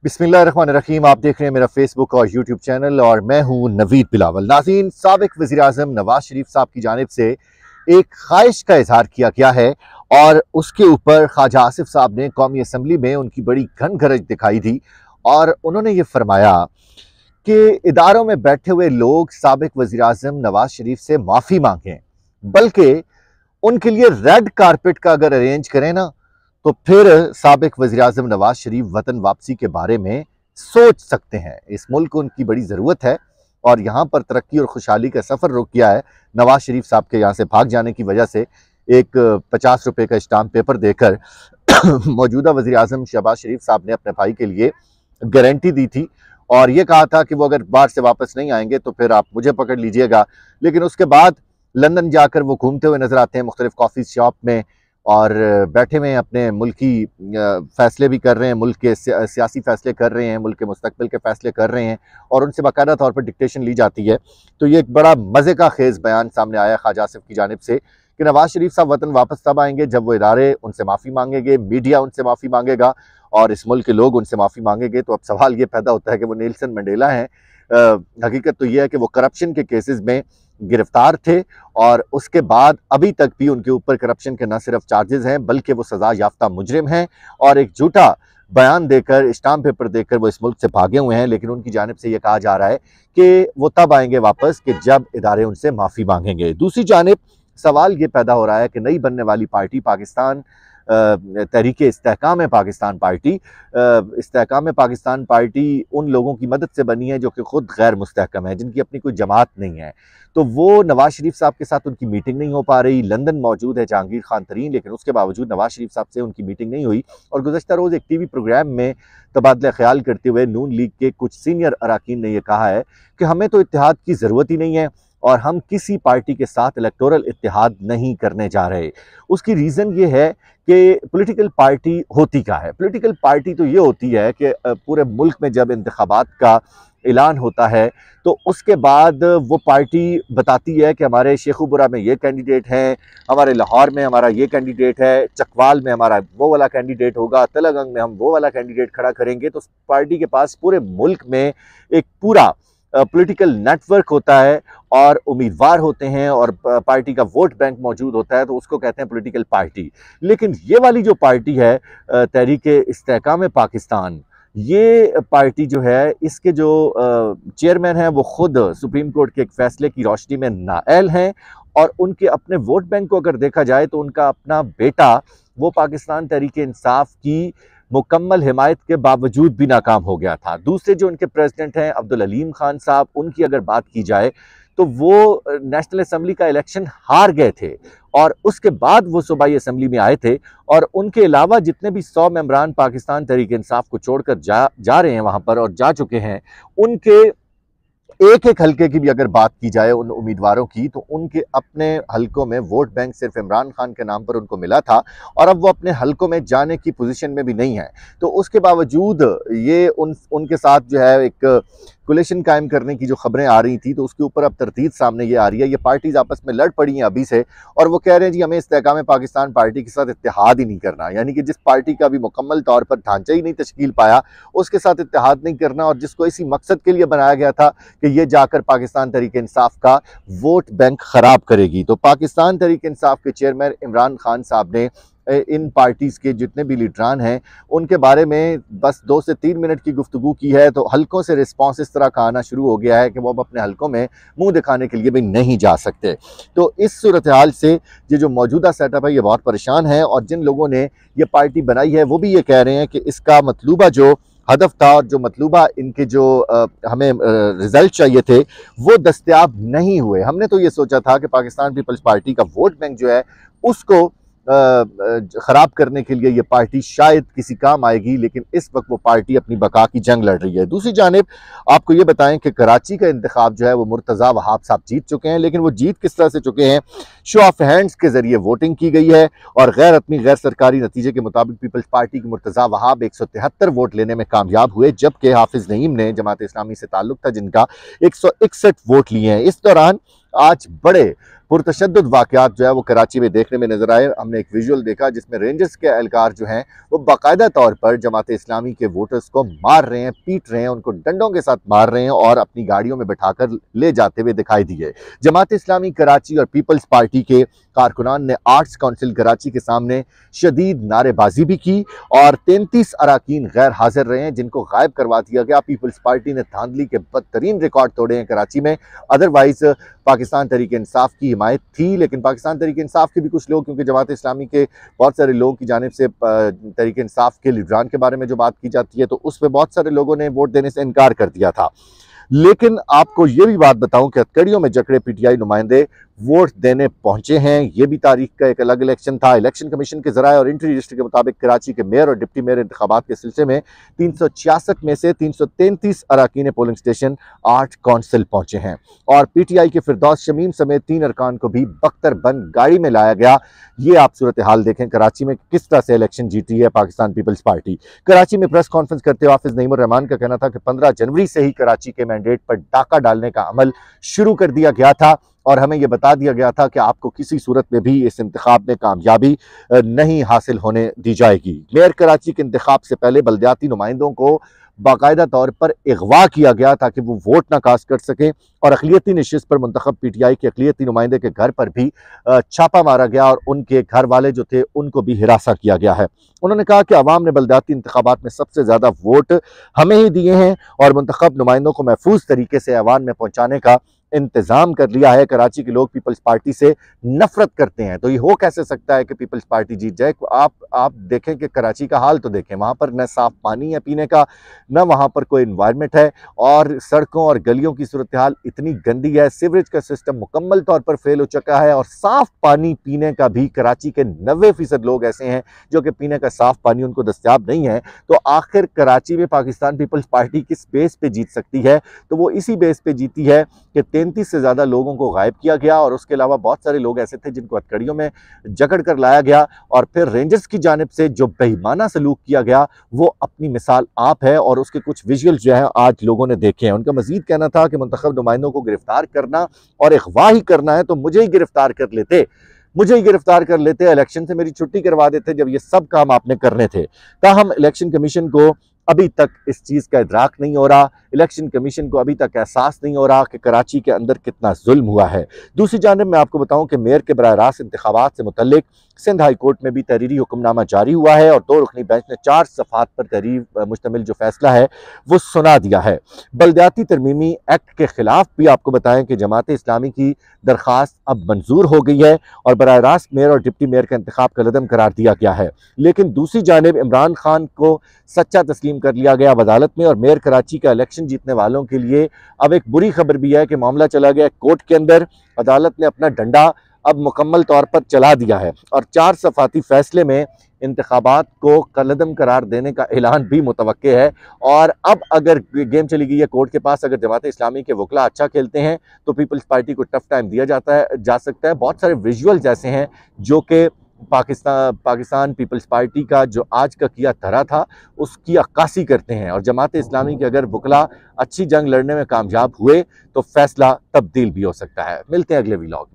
बिस्मिल्लाहिर्रहमानिर्रहीम। आप देख रहे हैं मेरा फेसबुक और यूट्यूब चैनल और मैं हूं नवीद बिलावल। नाज़रीन, साबिक वज़ीर-ए-आज़म नवाज शरीफ साहब की जानिब से एक ख्वाहिश का इजहार किया गया है और उसके ऊपर ख्वाजा आसिफ साहब ने कौमी असम्बली में उनकी बड़ी घन गरज दिखाई दी और उन्होंने ये फरमाया कि इदारों में बैठे हुए लोग साबिक वज़ीर-ए-आज़म नवाज शरीफ से माफ़ी मांगें, बल्कि उनके लिए रेड कारपेट का अगर अरेंज करें ना, तो फिर साबिक वज़ीर-ए-आज़म नवाज शरीफ वतन वापसी के बारे में सोच सकते हैं। इस मुल्क को उनकी बड़ी ज़रूरत है और यहाँ पर तरक्की और खुशहाली का सफ़र रुक गया है। नवाज शरीफ साहब के यहाँ से भाग जाने की वजह से एक 50 रुपए का स्टाम्प पेपर देकर मौजूदा वज़ीर-ए-आज़म शहबाज शरीफ साहब ने अपने भाई के लिए गारंटी दी थी और ये कहा था कि वो अगर बाहर से वापस नहीं आएंगे तो फिर आप मुझे पकड़ लीजिएगा। लेकिन उसके बाद लंदन जाकर वो घूमते हुए नजर आते हैं मुख्तलिफ कॉफ़ी शॉप में और बैठे हुए अपने मुल्की फ़ैसले भी कर रहे हैं, मुल्क के सियासी फ़ैसले कर रहे हैं, मुल्क के मुस्तकबिल के फ़ैसले कर रहे हैं और उनसे बाकायदा तौर पर डिक्टेशन ली जाती है। तो ये एक बड़ा मज़े का खेज़ बयान सामने आया ख्वाजा आसिफ की जानिब से कि नवाज शरीफ साहब वतन वापस तब आएंगे जब वो इदारे उनसे माफ़ी मांगेंगे, मीडिया उनसे माफ़ी मांगेगा और इस मुल्क के लोग उनसे माफ़ी मांगेंगे। तो अब सवाल ये पैदा होता है कि वो नेल्सन मंडेला हैं। हकीकत तो ये है कि वो करप्शन के केसेस में गिरफ्तार थे और उसके बाद अभी तक भी उनके ऊपर करप्शन के न सिर्फ चार्जेस हैं बल्कि वो सजा याफ्ता मुजरिम हैं और एक झूठा बयान देकर, स्टाम्प पेपर देकर वो इस मुल्क से भागे हुए हैं। लेकिन उनकी जानिब से ये कहा जा रहा है कि वो तब आएंगे वापस कि जब इदारे उनसे माफ़ी मांगेंगे। दूसरी जानिब सवाल ये पैदा हो रहा है कि नई बनने वाली पार्टी पाकिस्तान तहरीके इस्तेहकाम पाकिस्तान पार्टी, इस्तेहकाम पाकिस्तान पार्टी उन लोगों की मदद से बनी है जो कि खुद गैर मुस्तहकम है, जिनकी अपनी कोई जमात नहीं है। तो वो नवाज शरीफ साहब के साथ उनकी मीटिंग नहीं हो पा रही। लंदन मौजूद है जहांगीर खान तरीन, लेकिन उसके बावजूद नवाज शरीफ साहब से उनकी मीटिंग नहीं हुई। और गुज़श्ता रोज़ एक टीवी प्रोग्राम में तबादला ख्याल करते हुए नून लीग के कुछ सीनियर अराकीन ने यह कहा है कि हमें तो इत्तेहाद की ज़रूरत ही नहीं है और हम किसी पार्टी के साथ इलेक्टोरल इत्तेहाद नहीं करने जा रहे। उसकी रीज़न ये है कि पॉलिटिकल पार्टी होती क्या है। पॉलिटिकल पार्टी तो ये होती है कि पूरे मुल्क में जब इंतखाबात का ऐलान होता है तो उसके बाद वो पार्टी बताती है कि हमारे शेखुपुरा में ये कैंडिडेट हैं, हमारे लाहौर में हमारा ये कैंडिडेट है, चकवाल में हमारा वो वाला कैंडिडेट होगा, तलगंग में हम वो वाला कैंडिडेट खड़ा करेंगे। तो पार्टी के पास पूरे मुल्क में एक पूरा पॉलिटिकल नेटवर्क होता है और उम्मीदवार होते हैं और पार्टी का वोट बैंक मौजूद होता है, तो उसको कहते हैं पॉलिटिकल पार्टी। लेकिन ये वाली जो पार्टी है तहरीके इस्तेहकाम पाकिस्तान, ये पार्टी जो है इसके जो चेयरमैन हैं वो खुद सुप्रीम कोर्ट के एक फैसले की रोशनी में नाअहल हैं और उनके अपने वोट बैंक को अगर देखा जाए तो उनका अपना बेटा वो पाकिस्तान तहरीके इंसाफ की मुकम्मल हिमायत के बावजूद भी नाकाम हो गया था। दूसरे जो उनके प्रेसिडेंट हैं अब्दुल अलीम खान साहब, उनकी अगर बात की जाए तो वो नेशनल असम्बली का इलेक्शन हार गए थे और उसके बाद वो सूबाई असम्बली में आए थे और उनके अलावा जितने भी 100 मेंबरान पाकिस्तान तहरीक इंसाफ को छोड़कर जा रहे हैं वहाँ पर और जा चुके हैं, उनके एक एक हल्के की भी अगर बात की जाए उन उम्मीदवारों की, तो उनके अपने हल्कों में वोट बैंक सिर्फ इमरान खान के नाम पर उनको मिला था और अब वो अपने हल्कों में जाने की पोजीशन में भी नहीं है। तो उसके बावजूद ये उनके साथ जो है एक कोलिशन कायम करने की जो खबरें आ रही थी, तो उसके ऊपर अब तरतीब सामने ये आ रही है। ये पार्टीज आपस में लड़ पड़ी हैं अभी से और वो कह रहे हैं जी हमें इस्तेहकाम पाकिस्तान पार्टी के साथ इत्तेहाद ही नहीं करना, यानी कि जिस पार्टी का भी मुकम्मल तौर पर ढांचा ही नहीं तश्कील पाया उसके साथ इत्तेहाद नहीं करना और जिसको इसी मकसद के लिए बनाया गया था कि ये जाकर पाकिस्तान तहरीक इंसाफ का वोट बैंक खराब करेगी। तो पाकिस्तान तहरीक इंसाफ के चेयरमैन इमरान खान साहब ने इन पार्टीज़ के जितने भी लीडरान हैं उनके बारे में बस 2 से 3 मिनट की गुफ्तगू की है, तो हल्कों से रिस्पांस इस तरह का आना शुरू हो गया है कि वो अब अपने हल्कों में मुंह दिखाने के लिए भी नहीं जा सकते। तो इस सूरत हाल से ये जो मौजूदा सेटअप है ये बहुत परेशान है और जिन लोगों ने ये पार्टी बनाई है वो भी ये कह रहे हैं कि इसका मतलूबा जो हदफ था और जो मतलूबा इनके जो हमें रिजल्ट चाहिए थे वो दस्तयाब नहीं हुए। हमने तो ये सोचा था कि पाकिस्तान पीपल्स पार्टी का वोट बैंक जो है उसको खराब करने के लिए ये पार्टी शायद किसी काम आएगी, लेकिन इस वक्त वो पार्टी अपनी बका की जंग लड़ रही है। दूसरी जानिब आपको ये बताएं कि कराची का इंतखाब जो है वो मुर्तज़ा वहाब साहब जीत चुके हैं, लेकिन वो जीत किस तरह से चुके हैं? शो ऑफ हैंड्स के जरिए वोटिंग की गई है और गैर सरकारी नतीजे के मुताबिक पीपल्स पार्टी के मुर्तज़ा वहाब 173 वोट लेने में कामयाब हुए, जबकि हाफिज नईम ने जमात इस्लामी से ताल्लुक था जिनका 161 वोट लिए हैं। इस दौरान आज बड़े पुरतशद्दुद वाक़यात जो है वो कराची में देखने में नजर आए। हमने एक विजुअल देखा जिसमें रेंजर्स के एहलकार जो हैं वो बाकायदा तौर पर जमात इस्लामी के वोटर्स को मार रहे हैं, पीट रहे हैं, उनको डंडों के साथ मार रहे हैं और अपनी गाड़ियों में बैठाकर ले जाते हुए दिखाई दिए। जमात इस्लामी कराची और पीपल्स पार्टी के कारकुनान ने आर्ट्स काउंसिल कराची के सामने शदीद नारेबाजी भी की और 33 अरकान गैर हाजिर रहे हैं जिनको गायब करवा दिया गया। पीपल्स पार्टी ने धांधली के बदतरीन रिकॉर्ड तोड़े हैं कराची में। अदरवाइज पाकिस्तान तहरीक इंसाफ की हिमायत थी, लेकिन पाकिस्तान तहरीक इंसाफ के भी कुछ लोग, क्योंकि जमात इस्लामी के बहुत सारे लोगों की जानिब से तहरीक इंसाफ के लीडरान के बारे में जो बात की जाती है तो उस पर बहुत सारे लोगों ने वोट देने से इनकार कर दिया था। लेकिन आपको ये भी बात बताऊं कि हथकड़ियों में जकड़े पीटीआई नुमाइंदे वोट देने पहुंचे हैं। ये भी तारीख का एक अलग इलेक्शन था। इलेक्शन कमीशन के जराये और इंट्री रजिस्टर के मुताबिक कराची के मेयर और डिप्टी मेयर इंतखाबात के सिलसिले में 366 में से 333 अरकान पोलिंग स्टेशन आर्ट काउंसिल पहुंचे हैं और पीटीआई के फिरदौस शमीम समेत 3 अरकान को भी बख्तर बंद गाड़ी में लाया गया। ये आप सूरत हाल देखें कराची में किस तरह से इलेक्शन जीती है पाकिस्तान पीपल्स पार्टी। कराची में प्रेस कॉन्फ्रेंस करते हुए हाफिज नईमुर रहमान का कहना था कि 15 जनवरी से ही कराची के मैंडेट पर डाका डालने का अमल शुरू कर दिया गया था और हमें यह बता दिया गया था कि आपको किसी सूरत में भी इस इंतखाब में कामयाबी नहीं हासिल होने दी जाएगी। मेयर कराची के इंतखाब से पहले बल्दियाती नुमाइंदों को बाकायदा तौर पर अगवा किया गया ताकि वो वोट ना कास्ट कर सकें और अक़लियती नशिस्त पर मुंतखब पीटीआई के अक़लियती नुमाइंदे के घर पर भी छापा मारा गया और उनके घर वाले जो थे उनको भी हिरासा किया गया है। उन्होंने कहा कि अवाम ने बल्दियाती इंतखाबात में सबसे ज़्यादा वोट हमें ही दिए हैं और मुंतखब नुमाइंदों को महफूज तरीके से ऐवान में पहुँचाने का इंतजाम कर लिया है। कराची के लोग पीपल्स पार्टी से नफरत करते हैं तो ये हो कैसे सकता है कि पीपल्स पार्टी जीत जाए। आप देखें कि कराची का हाल तो देखें, वहाँ पर न साफ पानी है पीने का, न वहाँ पर कोई इन्वायरमेंट है और सड़कों और गलियों की सूरत हाल इतनी गंदी है। सीवरेज का सिस्टम मुकम्मल तौर पर फेल हो चुका है और साफ पानी पीने का भी कराची के 90% लोग ऐसे हैं जो कि पीने का साफ पानी उनको दस्तयाब नहीं है। तो आखिर कराची में पाकिस्तान पीपल्स पार्टी किस बेस पे जीत सकती है? तो वो इसी बेस पे जीती है कि 33 से ज़्यादा लोगों को गायब किया गया और उसके अलावा बहुत सारे लोग ऐसे थे जिनको हथकड़ियों में जकड़ कर लाया गया और फिर रेंजर्स की जानिब से जो बेईमाना सलूक किया गया वो अपनी मिसाल आप है और उसके कुछ विजुअल्स जो है आज लोगों ने देखे हैं। उनका मजीद कहना था कि मुंतखब नुमाइंदों को गिरफ्तार करना और अगवा ही करना है तो मुझे ही गिरफ्तार कर लेते, इलेक्शन से मेरी छुट्टी करवा देते जब ये सब काम आपने करने थे। ताहम इलेक्शन कमीशन को अभी तक इस चीज़ का इदराक नहीं हो रहा, इलेक्शन कमीशन को अभी तक एहसास नहीं हो रहा कि कराची के अंदर कितना जुल्म हुआ है। दूसरी जानिब मैं आपको बताऊं कि मेयर के बराह रास्त इंतखाबात से मुतल्लिक सिंध हाई कोर्ट में भी तहरीरी हुक्मनामा जारी हुआ है और 2 रुकनी बेंच ने 4 सफ़ात पर तहरीर मुश्तमिल जो फैसला है वो सुना दिया है। बल्दियाती तरमीमी एक्ट के खिलाफ भी आपको बताएं कि जमात इस्लामी की दरख्वास्त अब मंजूर हो गई है और बराह रास्त मेयर और डिप्टी मेयर का इंतखाब कलअदम करार दिया गया है। लेकिन दूसरी जानिब इमरान खान को सच्चा तस्लीम कर लिया गया अदालत में और मेयर कराची का इलेक्शन जीतने वालों के लिए अब एक बुरी खबर भी है कि मामला चला गया कोर्ट के अंदर। अदालत ने अपना डंडा अब मुकम्मल तौर पर चला दिया है और 4 सफ़ाती फैसले में इंतखाबात को कलअदम करार देने का ऐलान भी मुतवक्के है। और अब अगर गेम चली गई है कोर्ट के पास, अगर जमात इस्लामी के वकला अच्छा खेलते हैं तो पीपल्स पार्टी को टफ टाइम दिया जा सकता है। बहुत सारे विजुअल्स ऐसे हैं जो कि पाकिस्तान पीपल्स पार्टी का जो आज का किया धरा था उसकी अक्कासी करते हैं और जमात इस्लामी के अगर वकला अच्छी जंग लड़ने में कामयाब हुए तो फैसला तब्दील भी हो सकता है। मिलते हैं अगले व्लॉग में।